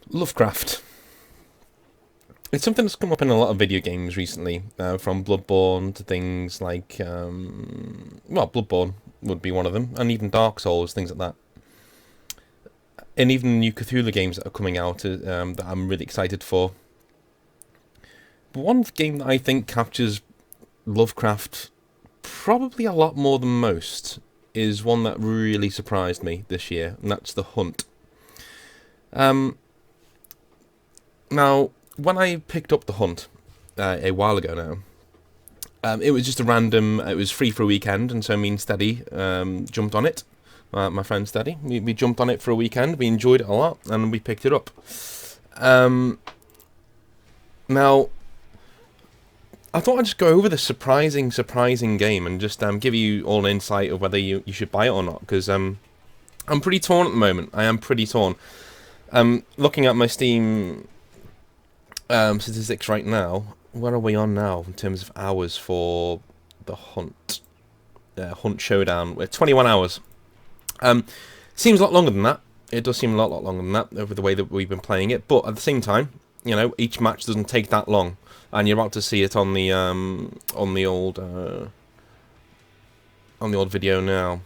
Lovecraft. It's something that's come up in a lot of video games recently, from Bloodborne to things like, Bloodborne would be one of them, and even Dark Souls, things like that. And even the new Cthulhu games that are coming out that I'm really excited for. But one game that I think captures Lovecraft probably a lot more than most is one that really surprised me this year, and that's The Hunt. Um, Now, when I picked up The Hunt a while ago now, it was just a random. It was free for a weekend, and so me and Steady jumped on it. My friend Steady, we jumped on it for a weekend. We enjoyed it a lot, and we picked it up. Um, Now, I thought I'd just go over the surprising game and just give you all an insight of whether you should buy it or not. Because I'm pretty torn at the moment. I am pretty torn. Looking at my Steam statistics right now. Where are we on now in terms of hours for the Hunt? Hunt Showdown. We're 21 hours. Seems a lot longer than that. It does seem a lot longer than that over the way that we've been playing it. But at the same time, each match doesn't take that long, and you're about to see it on the old video now.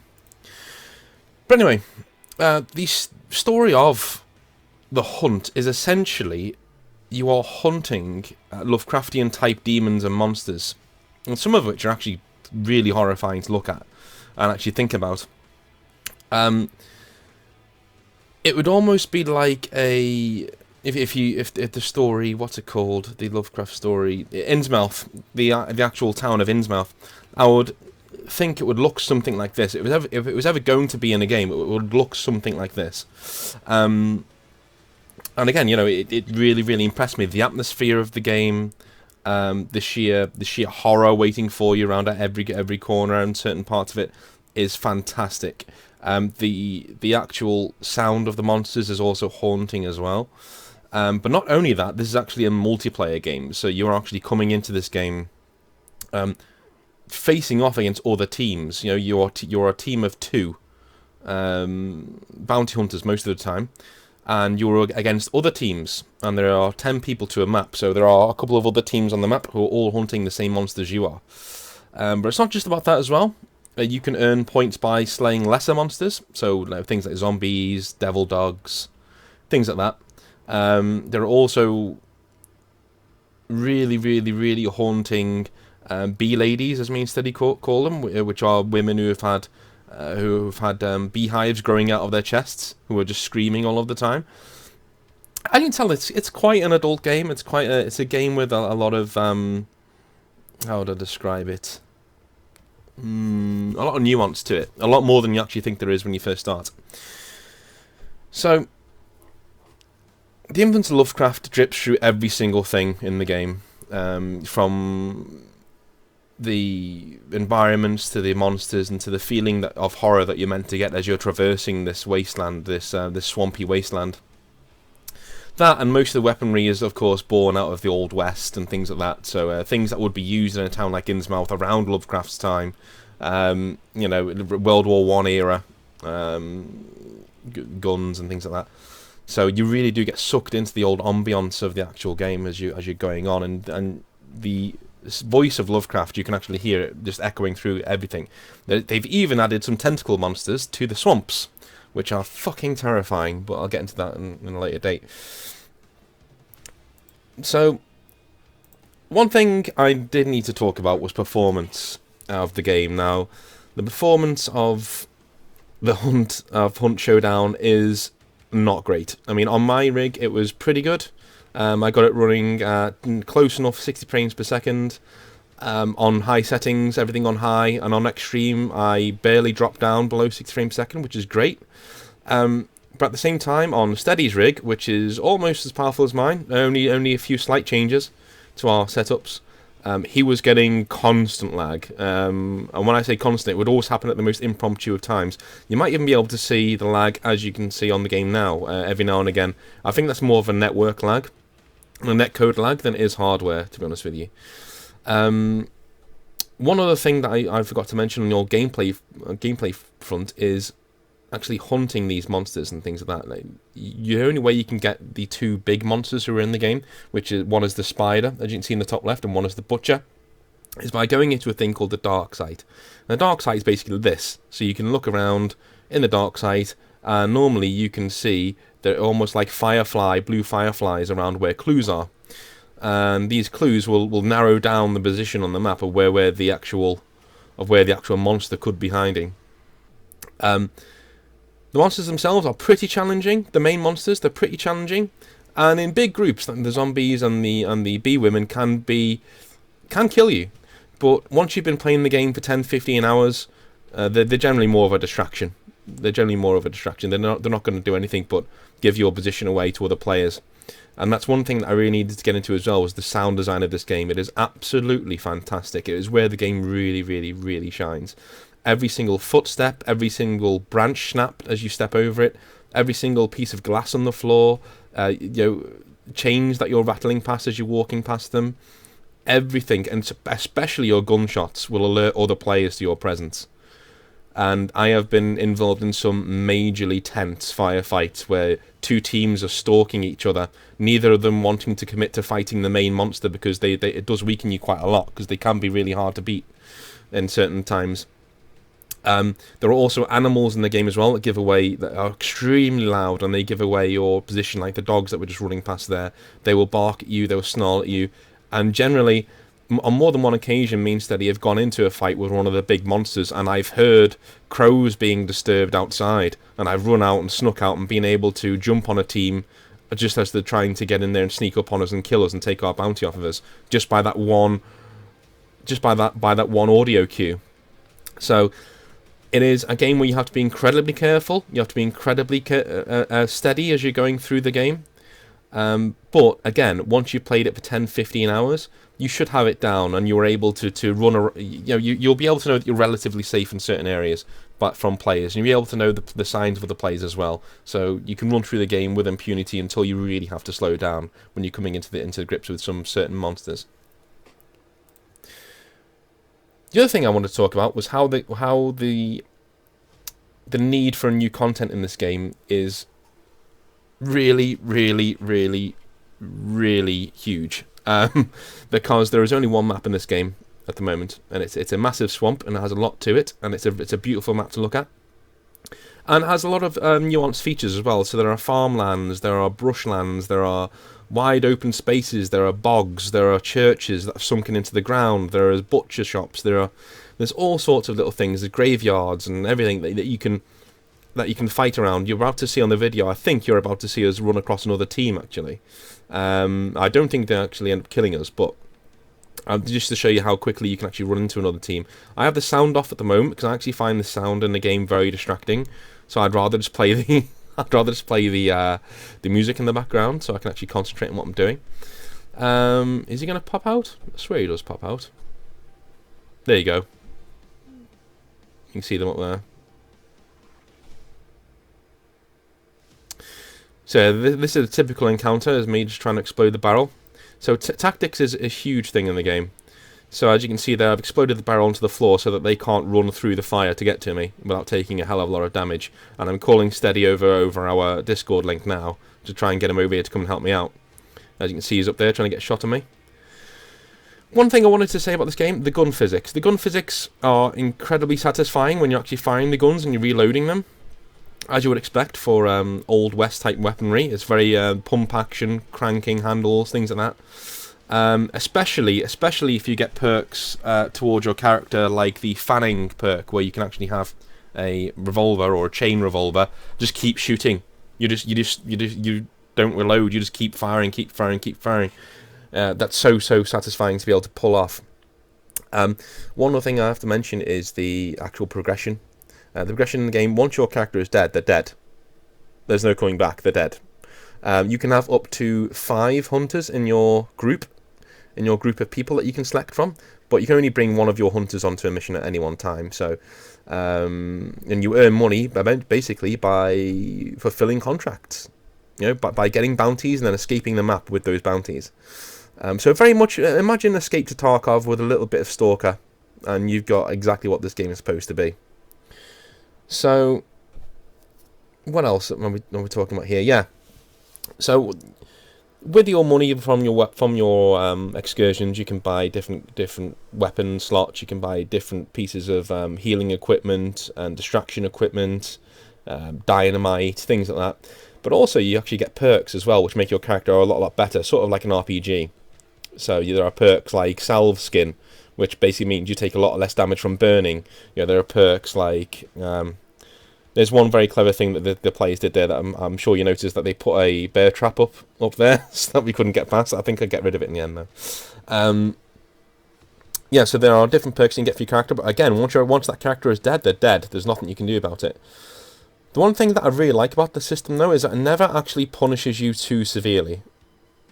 But anyway, the story of the Hunt is essentially you are hunting Lovecraftian type demons and monsters, and some of which are actually really horrifying to look at and actually think about. It would almost be like a if the story, what's it called, the Lovecraft story, Innsmouth, the actual town of Innsmouth, I would think it would look something like this. If it was ever going to be in a game, it would look something like this. And again, it really, really impressed me. The atmosphere of the game, the sheer horror waiting for you around at every corner and certain parts of it is fantastic. The actual sound of the monsters is also haunting as well. But not only that, this is actually a multiplayer game, so you're actually coming into this game facing off against other teams. You're a team of two bounty hunters most of the time, and you're against other teams, and there are 10 people to a map, so there are a couple of other teams on the map who are all hunting the same monsters you are. But it's not just about that as well. You can earn points by slaying lesser monsters, so things like zombies, devil dogs, things like that. There are also really, really, really haunting bee ladies, as me and Steady call them, which are women who have had beehives growing out of their chests, who are just screaming all of the time. I can tell it's quite an adult game. It's a game with a lot of how would I describe it? A lot of nuance to it. A lot more than you actually think there is when you first start. So, the influence of Lovecraft drips through every single thing in the game, from the environments to the monsters and to the feeling of horror that you're meant to get as you're traversing this wasteland, this swampy wasteland. That and most of the weaponry is, of course, born out of the Old West and things like that. So things that would be used in a town like Innsmouth around Lovecraft's time, World War One era, guns and things like that. So you really do get sucked into the old ambience of the actual game as you're going on, and the voice of Lovecraft, you can actually hear it just echoing through everything. They've even added some tentacle monsters to the swamps, which are fucking terrifying, but I'll get into that in a later date. So, one thing I did need to talk about was performance of the game. Now, the performance of the Hunt Showdown is not great. I mean, on my rig, it was pretty good. I got it running at close enough 60 frames per second. On high settings, everything on high, and on extreme, I barely dropped down below 60 frames per second, which is great. But at the same time, on Steady's rig, which is almost as powerful as mine, only a few slight changes to our setups, he was getting constant lag. And when I say constant, it would always happen at the most impromptu of times. You might even be able to see the lag, as you can see on the game now, every now and again. I think that's more of a network lag, a netcode lag, than it is hardware, to be honest with you. One other thing that I forgot to mention on your gameplay front is actually hunting these monsters and things like that. Like, the only way you can get the two big monsters who are in the game, which is one is the spider, as you can see in the top left, and one is the butcher, is by going into a thing called the dark sight. And the dark sight is basically this. So you can look around in the dark sight, and normally you can see they're almost like blue fireflies around where clues are. And these clues will narrow down the position on the map of where the actual monster could be hiding. The monsters themselves are pretty challenging. The main monsters, they're pretty challenging, and in big groups, like the zombies and the bee women can kill you. But once you've been playing the game for 10-15 hours, they're generally more of a distraction. They're not going to do anything but give your position away to other players. And that's one thing that I really needed to get into as well, was the sound design of this game. It is absolutely fantastic. It is where the game really, really, really shines. Every single footstep, every single branch snapped as you step over it, every single piece of glass on the floor, chains that you're rattling past as you're walking past them, everything, and especially your gunshots, will alert other players to your presence. And I have been involved in some majorly tense firefights where two teams are stalking each other, neither of them wanting to commit to fighting the main monster, because it does weaken you quite a lot, because they can be really hard to beat in certain times. There are also animals in the game as well that are extremely loud, and they give away your position, like the dogs that were just running past there. They will bark at you, they will snarl at you, and generally, on more than one occasion, me and Steady have gone into a fight with one of the big monsters, and I've heard crows being disturbed outside, and I've run out and snuck out and been able to jump on a team just as they're trying to get in there and sneak up on us and kill us and take our bounty off of us, just by that one audio cue. So it is a game where you have to be incredibly careful. You have to be incredibly steady as you're going through the game. But again, once you've played it for 10-15 hours, you should have it down, and you're able to run. You'll be able to know that you're relatively safe in certain areas, but from players, and you'll be able to know the signs of other players as well. So you can run through the game with impunity until you really have to slow down when you're coming into grips with some certain monsters. The other thing I wanted to talk about was how the need for new content in this game is really, really, really, really huge. Because there is only one map in this game at the moment, and it's a massive swamp, and it has a lot to it, and it's a beautiful map to look at, and it has a lot of nuanced features as well. So there are farmlands, there are brushlands, there are wide open spaces, there are bogs, there are churches that have sunken into the ground, there are butcher shops, there's all sorts of little things, there's graveyards and everything that you can fight around. You're about to see on the video, I think you're about to see us run across another team, actually. I don't think they actually end up killing us, but just to show you how quickly you can actually run into another team. I have the sound off at the moment, because I actually find the sound in the game very distracting, so I'd rather just play the the music in the background, so I can actually concentrate on what I'm doing. Is he going to pop out? I swear he does pop out. There you go. You can see them up there. So this is a typical encounter, as me just trying to explode the barrel. So tactics is a huge thing in the game. So as you can see there, I've exploded the barrel onto the floor so that they can't run through the fire to get to me without taking a hell of a lot of damage. And I'm calling Steady over our Discord link now to try and get him over here to come and help me out. As you can see, he's up there trying to get a shot at me. One thing I wanted to say about this game, the gun physics. The gun physics are incredibly satisfying when you're actually firing the guns and you're reloading them. As you would expect for Old West type weaponry, it's very pump action, cranking handles, things like that. Especially if you get perks towards your character, like the fanning perk, where you can actually have a revolver or a chain revolver, just keep shooting. You don't reload. You just keep firing. That's so satisfying to be able to pull off. One other thing I have to mention is the actual progression. The progression in the game, once your character is dead, they're dead. There's no coming back, they're dead. You can have up to 5 hunters in your group of people that you can select from, but you can only bring one of your hunters onto a mission at any one time. So, and you earn money basically by fulfilling contracts, by getting bounties and then escaping the map with those bounties. So very much imagine Escape to Tarkov with a little bit of Stalker, and you've got exactly what this game is supposed to be. So, what else are we talking about here? Yeah. So with your money from your excursions, you can buy different weapon slots. You can buy different pieces of healing equipment and distraction equipment, dynamite, things like that. But also, you actually get perks as well, which make your character a lot better, sort of like an RPG. So there are perks like salve skin, which basically means you take a lot less damage from burning. There are perks like there's one very clever thing that the players did there that I'm sure you noticed, that they put a bear trap up there so that we couldn't get past. I think I'd get rid of it in the end though. Yeah, so there are different perks you can get for your character, but again, once that character is dead, they're dead. There's nothing you can do about it. The one thing that I really like about the system though is that it never actually punishes you too severely.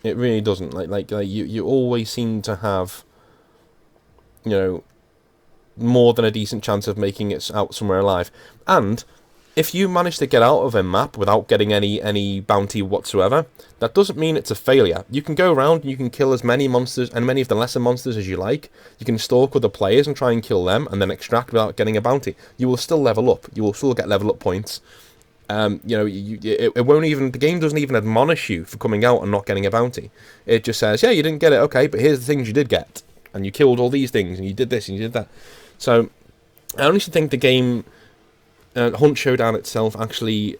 It really doesn't. Like you always seem to have, more than a decent chance of making it out somewhere alive. And if you manage to get out of a map without getting any bounty whatsoever, that doesn't mean it's a failure. You can go around and you can kill as many monsters and many of the lesser monsters as you like. You can stalk other players and try and kill them and then extract without getting a bounty. You will still level up. You will still get level up points. It won't even, the game doesn't even admonish you for coming out and not getting a bounty. It just says, yeah, you didn't get it, okay, but here's the things you did get, and you killed all these things, and you did this, and you did that. So I honestly think the game Hunt Showdown itself actually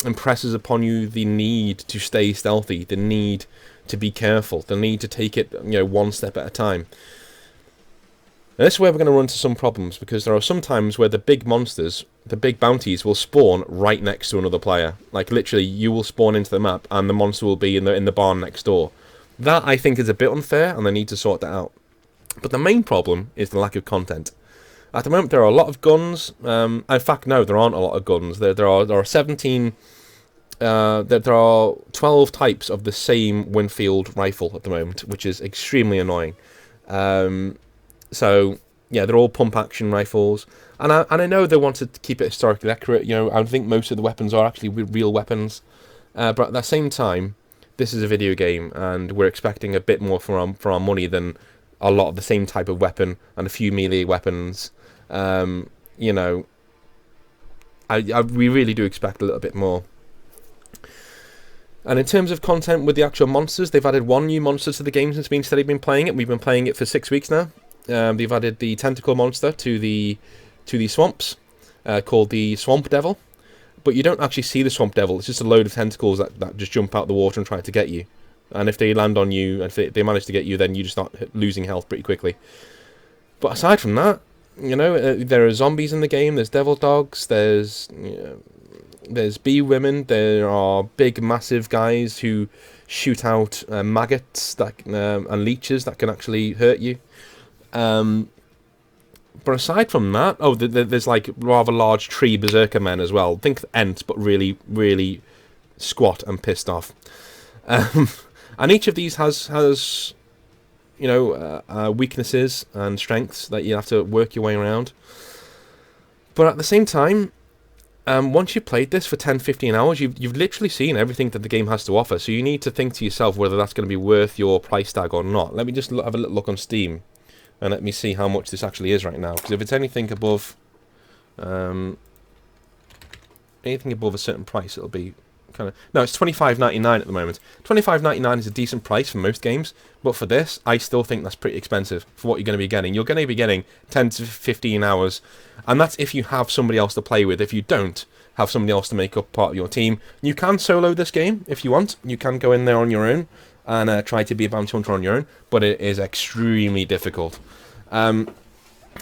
impresses upon you the need to stay stealthy, the need to be careful, the need to take it one step at a time. And this is where we're going to run into some problems, because there are some times where the big monsters, the big bounties, will spawn right next to another player. Like literally, you will spawn into the map, and the monster will be in the barn next door. That I think is a bit unfair, and they need to sort that out. But the main problem is the lack of content. At the moment, there are a lot of guns. In fact, no, there aren't a lot of guns. There are 17. There are 12 types of the same Winfield rifle at the moment, which is extremely annoying. So yeah, they're all pump action rifles, and I know they wanted to keep it historically accurate. I think most of the weapons are actually real weapons, but at the same time, this is a video game, and we're expecting a bit more for our money than a lot of the same type of weapon and a few melee weapons. We really do expect a little bit more. And in terms of content with the actual monsters, they've added one new monster to the game since we've been playing it. We've been playing it for 6 weeks now. They've added the tentacle monster to the swamps, called the Swamp Devil. But you don't actually see the Swamp Devil. It's just a load of tentacles that just jump out the water and try to get you. And if they land on you, and if they manage to get you, then you just start losing health pretty quickly. But aside from that, there are zombies in the game. There's devil dogs. There's bee women. There are big, massive guys who shoot out maggots and leeches that can actually hurt you. But aside from that, there's like rather large tree berserker men as well. Think Ents, but really, really squat and pissed off. And each of these has weaknesses and strengths that you have to work your way around. But at the same time, once you've played this for 10-15 hours, you've literally seen everything that the game has to offer. So you need to think to yourself whether that's going to be worth your price tag or not. Let me just have a little look on Steam, and let me see how much this actually is right now. Because if it's anything above a certain price, it'll be no, it's $25.99 at the moment. $25.99 is a decent price for most games, but for this, I still think that's pretty expensive for what you're going to be getting. You're going to be getting 10 to 15 hours, and that's if you have somebody else to play with. If you don't have somebody else to make up part of your team, you can solo this game if you want. You can go in there on your own and try to be a bounty hunter on your own, but it is extremely difficult. And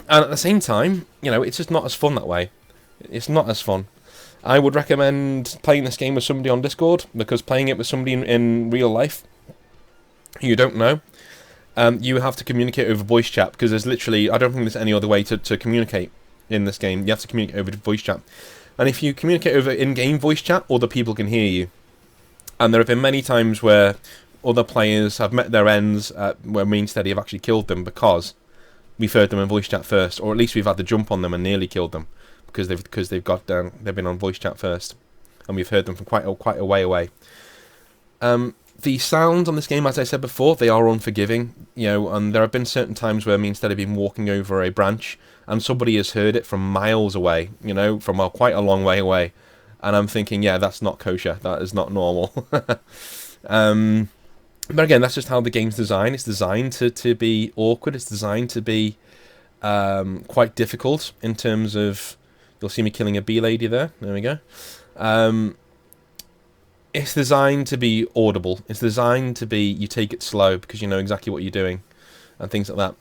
at the same time, it's just not as fun that way. It's not as fun. I would recommend playing this game with somebody on Discord, because playing it with somebody in real life who you don't know, you have to communicate over voice chat, because there's literally, I don't think there's any other way to communicate in this game. You have to communicate over voice chat. And if you communicate over in-game voice chat, other people can hear you. And there have been many times where other players have met their ends where me and Steady have actually killed them because we've heard them in voice chat first, or at least we've had to jump on them and nearly killed them. Because they've been on voice chat first, and we've heard them from quite a way away. The sounds on this game, as I said before, they are unforgiving, and there have been certain times where me instead of been walking over a branch, and somebody has heard it from miles away, from quite a long way away, and I'm thinking, yeah, that's not kosher. That is not normal. um, but again, that's just how the game's designed. It's designed to be awkward. It's designed to be quite difficult in terms of. You'll see me killing a bee lady there. There we go. It's designed to be audible. It's designed to be you take it slow because you know exactly what you're doing and things like that.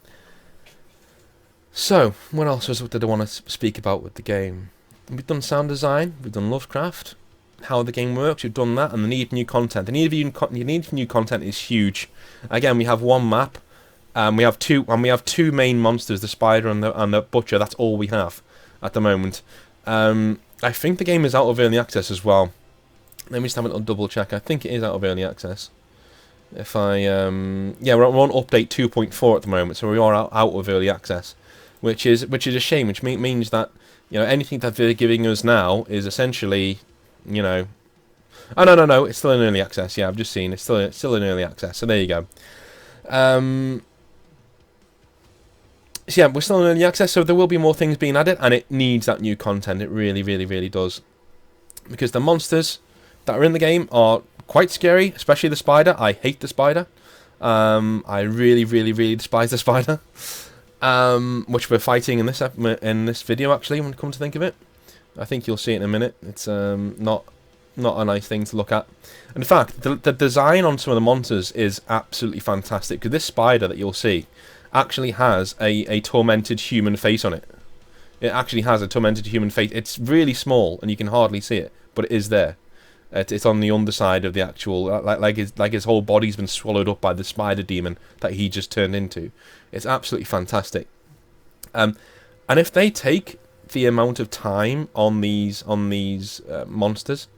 So, what else did I want to speak about with the game? We've done sound design, we've done Lovecraft, how the game works, we've done that, and the need for new content. The need for new content is huge. Again, we have one map, we have two main monsters, the spider and the butcher. That's all we have at the moment. I think the game is out of early access as well. Let me just have a double check. I think it is out of early access. If I yeah, we're on update 2.4 at the moment, so we are out of early access, which is a shame. Which means that anything that they're giving us now is essentially, oh no, it's still in early access. Yeah, I've just seen it's still in early access. So there you go. So yeah, we're still in early access, so there will be more things being added, and it needs that new content. It really, really, really does, because the monsters that are in the game are quite scary, especially the spider. I hate the spider. I really, really, really despise the spider. Which we're fighting in this video, actually, when you come to think of it. I think you'll see it in a minute. It's not a nice thing to look at. And in fact, the design on some of the monsters is absolutely fantastic, because this spider that you'll see actually has a tormented human face on it. It actually has a tormented human face. It's really small, and you can hardly see it, but it is there. It's on the underside of the actual, like his whole body's been swallowed up by the spider demon that he just turned into. It's absolutely fantastic. And if they take the amount of time on these monsters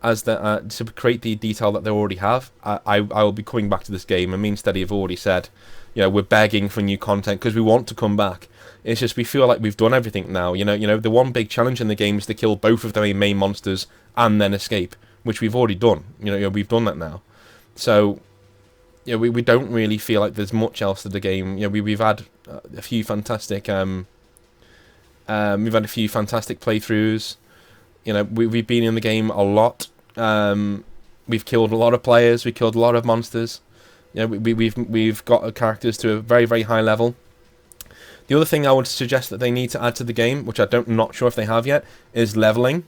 as to create the detail that they already have, I will be coming back to this game. And me and Steady have already said, we're begging for new content because we want to come back. It's just we feel like we've done everything now. The one big challenge in the game is to kill both of the main monsters and then escape, which we've already done. We've done that now. So, we don't really feel like there's much else to the game. We've had a few fantastic playthroughs. We've been in the game a lot. We've killed a lot of players. We killed a lot of monsters. We've got characters to a very, very high level. The other thing I would suggest that they need to add to the game, which I'm not sure if they have yet, is leveling.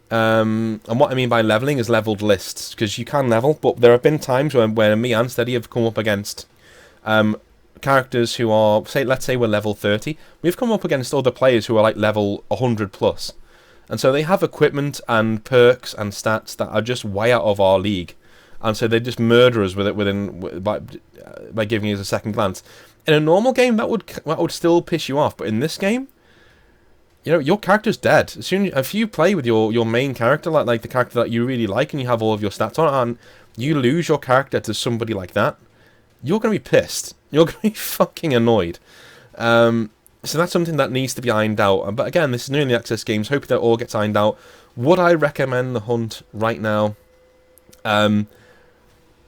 And what I mean by leveling is leveled lists, because you can level, but there have been times where me and Steady have come up against characters who are, let's say we're level 30. We've come up against other players who are like level 100 plus, and so they have equipment and perks and stats that are just way out of our league, and so they just murder us with it by giving us a second glance. In a normal game, that would still piss you off, but in this game, your character's dead. If you play with your main character, like the character that you really like, and you have all of your stats on it, and you lose your character to somebody like that, you're going to be pissed. You're going to be fucking annoyed. So that's something that needs to be ironed out. But again, this is an early access game, so hoping that all gets ironed out. Would I recommend the hunt right now? I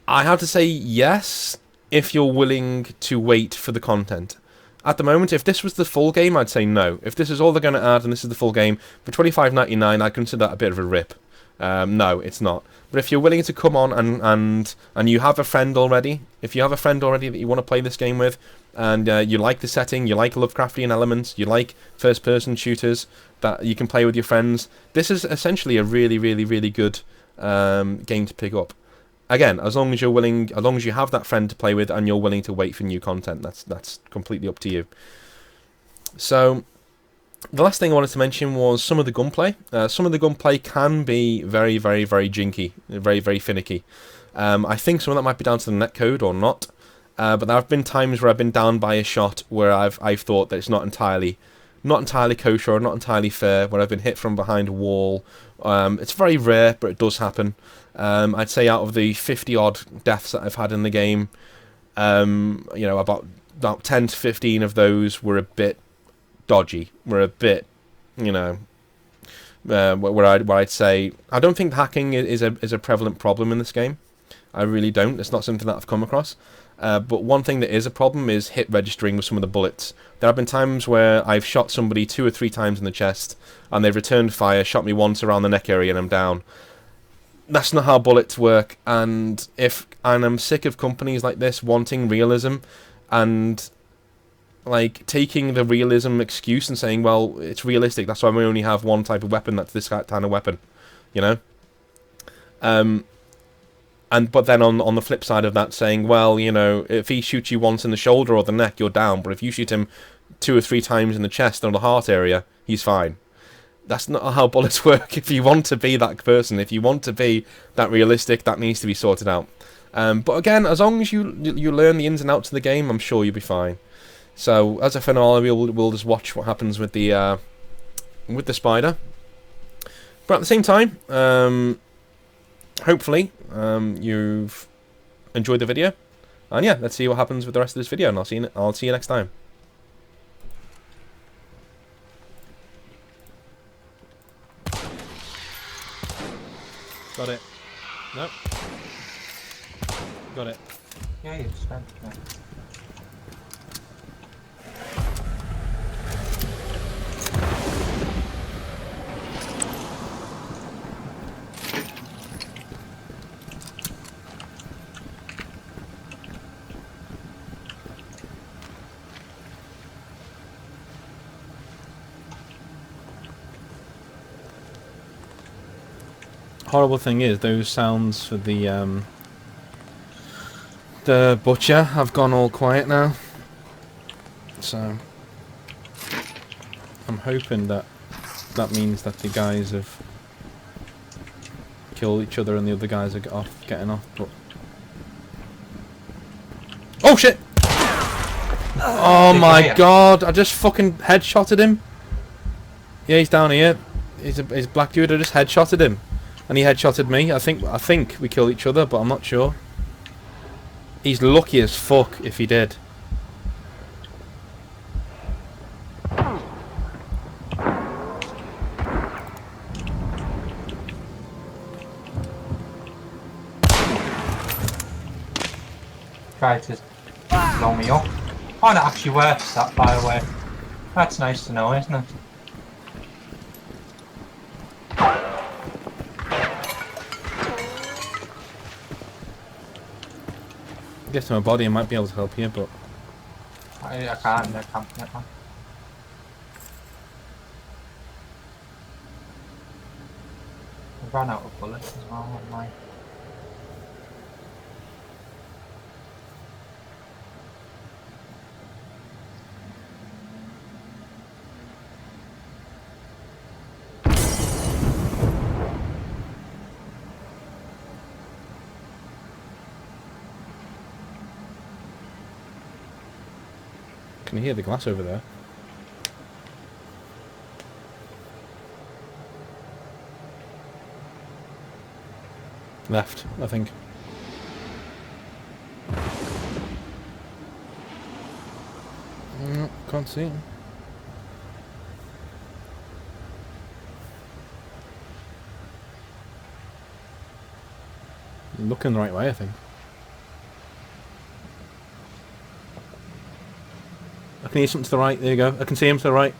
have to say yes, if you're willing to wait for the content. At the moment, if this was the full game, I'd say no. If this is all they're going to add and this is the full game, for $25.99, I'd consider that a bit of a rip. No, it's not. But if you're willing to come on and you have a friend already, if you have a friend already that you want to play this game with, and you like the setting, you like Lovecraftian elements, you like first-person shooters that you can play with your friends, this is essentially a really, really, really good game to pick up. Again, as long as you're willing, as long as you have that friend to play with and you're willing to wait for new content, that's completely up to you. So, the last thing I wanted to mention was some of the gunplay. Some of the gunplay can be very, very, very jinky, very, very finicky. I think some of that might be down to the netcode or not, but there have been times where I've been down by a shot where I've thought that it's not entirely kosher or not entirely fair, where I've been hit from behind a wall. It's very rare, but it does happen. I'd say out of the 50-odd deaths that I've had in the game, about 10 to 15 of those were a bit dodgy. Were a bit, where I'd say I don't think hacking is a prevalent problem in this game. I really don't. It's not something that I've come across. But one thing that is a problem is hit registering with some of the bullets. There have been times where I've shot somebody 2 or 3 times in the chest, and they've returned fire, shot me once around the neck area, and I'm down. That's not how bullets work, and I'm sick of companies like this wanting realism, and like taking the realism excuse and saying, well, it's realistic, that's why we only have one type of weapon, that's this kind of weapon, you know? But then on the flip side of that, saying, well, you know, if he shoots you once in the shoulder or the neck, you're down. But if you shoot him 2 or 3 times in the chest or the heart area, he's fine. That's not how bullets work. If you want to be that person, if you want to be that realistic, that needs to be sorted out. But again, as long as you learn the ins and outs of the game, I'm sure you'll be fine. So as a finale, we'll just watch what happens with the spider. But at the same time, hopefully you've enjoyed the video, and yeah, let's see what happens with the rest of this video, and I'll see you next time. Got it. Nope. Got it. Yeah, you spent it. Horrible thing is, those sounds for the butcher have gone all quiet now. So I'm hoping that means that the guys have killed each other and the other guys are getting off. But oh shit! Oh my god! I just fucking headshotted him. Yeah, he's down here. He's a black dude. I just headshotted him. And he headshotted me. I think we killed each other, but I'm not sure. He's lucky as fuck if he did. Try to blow me up. Oh, that actually works, that, by the way. That's nice to know, isn't it? Get to my body, I might be able to help you, but I can't get one. I ran out of bullets as well, haven't I? can you hear the glass over there? Left, I think. No, can't see him. Looking the right way, I think. I can hear something to the right. There you go. I can see him to the right.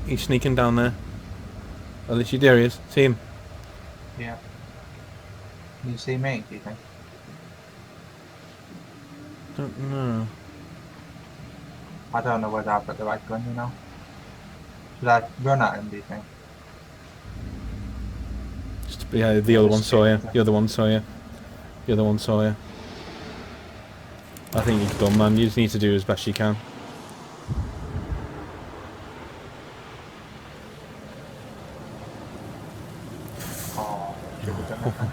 He's sneaking down there. At least there he is. See him. Yeah. Can you see me, do you think? Don't know. I don't know whether I've got the right gun, you know. Should I run at him, do you think? Just, yeah, the other one saw you. The other one saw you. The other one saw you. I think you've done, man. You just need to do as best you can.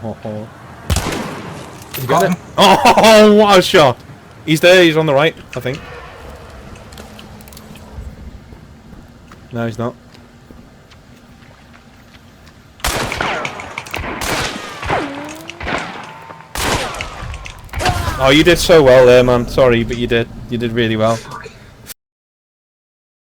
Oh, you got it? Oh, what a shot! He's there, he's on the right, I think. No, he's not. Oh, you did so well there, man. Sorry, but you did really well.